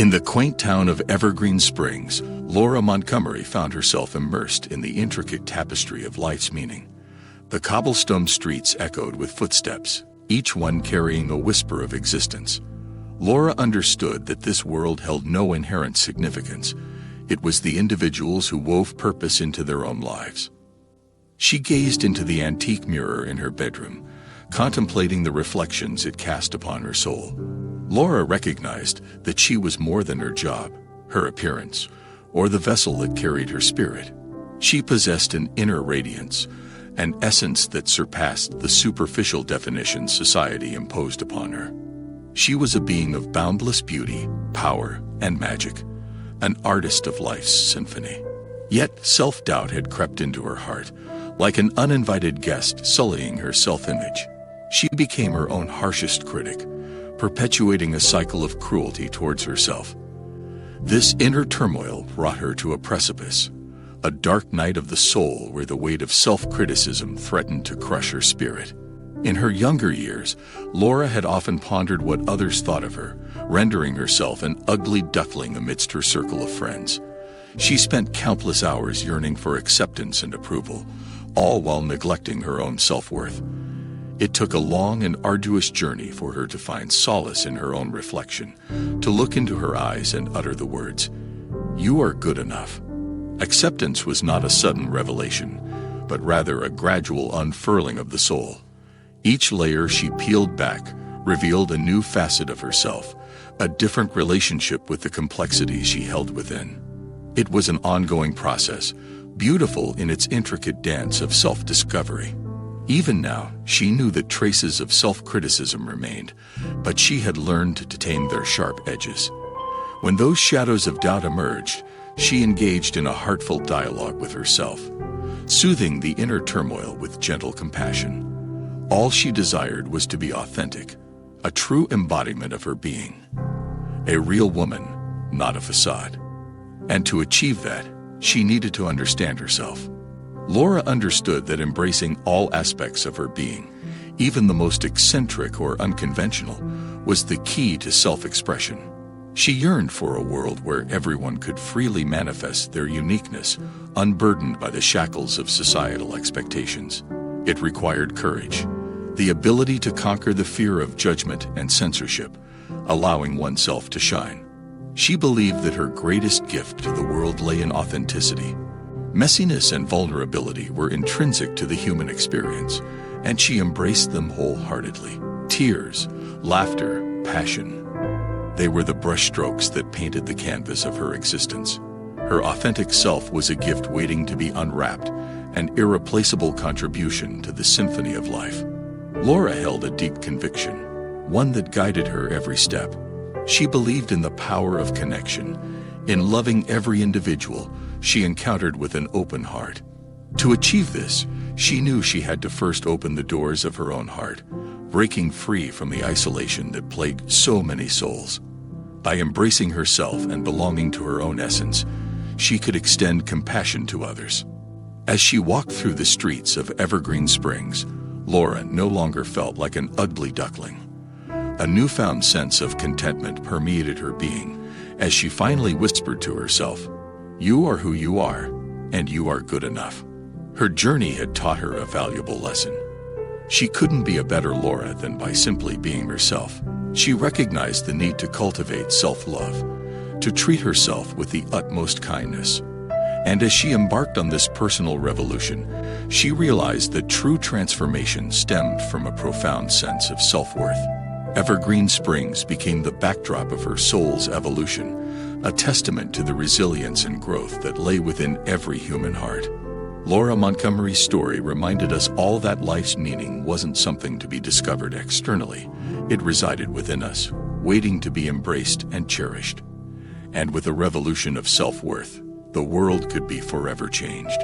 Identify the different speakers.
Speaker 1: In the quaint town of Evergreen Springs, Laura Montgomery found herself immersed in the intricate tapestry of life's meaning. The cobblestone streets echoed with footsteps, each one carrying a whisper of existence. Laura understood that this world held no inherent significance. It was the individuals who wove purpose into their own lives. She gazed into the antique mirror in her bedroom, contemplating the reflections it cast upon her soul. Laura recognized that she was more than her job, her appearance, or the vessel that carried her spirit. She possessed an inner radiance, an essence that surpassed the superficial definitions society imposed upon her. She was a being of boundless beauty, power, and magic, an artist of life's symphony. Yet self-doubt had crept into her heart, like an uninvited guest sullying her self-image. She became her own harshest critic, perpetuating a cycle of cruelty towards herself. This inner turmoil brought her to a precipice, a dark night of the soul where the weight of self-criticism threatened to crush her spirit. In her younger years, Laura had often pondered what others thought of her, rendering herself an ugly duckling amidst her circle of friends. She spent countless hours yearning for acceptance and approval, all while neglecting her own self-worth. It took a long and arduous journey for her to find solace in her own reflection, to look into her eyes and utter the words, "You are good enough." Acceptance was not a sudden revelation, but rather a gradual unfurling of the soul. Each layer she peeled back revealed a new facet of herself, a different relationship with the complexity she held within. It was an ongoing process, beautiful in its intricate dance of self-discovery. Even now, she knew that traces of self-criticism remained, but she had learned to tame their sharp edges. When those shadows of doubt emerged, she engaged in a heartfelt dialogue with herself, soothing the inner turmoil with gentle compassion. All she desired was to be authentic, a true embodiment of her being. A real woman, not a facade. And to achieve that, she needed to understand herself. Laura understood that embracing all aspects of her being, even the most eccentric or unconventional, was the key to self-expression. She yearned for a world where everyone could freely manifest their uniqueness, unburdened by the shackles of societal expectations. It required courage, the ability to conquer the fear of judgment and censorship, allowing oneself to shine. She believed that her greatest gift to the world lay in authenticity. Messiness and vulnerability were intrinsic to the human experience, and she embraced them wholeheartedly. Tears, laughter, passion. They were the brushstrokes that painted the canvas of her existence. Her authentic self was a gift waiting to be unwrapped, an irreplaceable contribution to the symphony of life. Laura held a deep conviction, one that guided her every step. She believed in the power of connection, in loving every individual she encountered with an open heart. To achieve this, she knew she had to first open the doors of her own heart, breaking free from the isolation that plagued so many souls. By embracing herself and belonging to her own essence, she could extend compassion to others. As she walked through the streets of Evergreen Springs, Laura no longer felt like an ugly duckling. A newfound sense of contentment permeated her being as she finally whispered to herself, "You are who you are, and you are good enough." Her journey had taught her a valuable lesson. She couldn't be a better Laura than by simply being herself. She recognized the need to cultivate self-love, to treat herself with the utmost kindness. And as she embarked on this personal revolution, she realized that true transformation stemmed from a profound sense of self-worth. Evergreen Springs became the backdrop of her soul's evolution, a testament to the resilience and growth that lay within every human heart. Laura Montgomery's story reminded us all that life's meaning wasn't something to be discovered externally. It resided within us, waiting to be embraced and cherished. And with a revolution of self-worth, the world could be forever changed.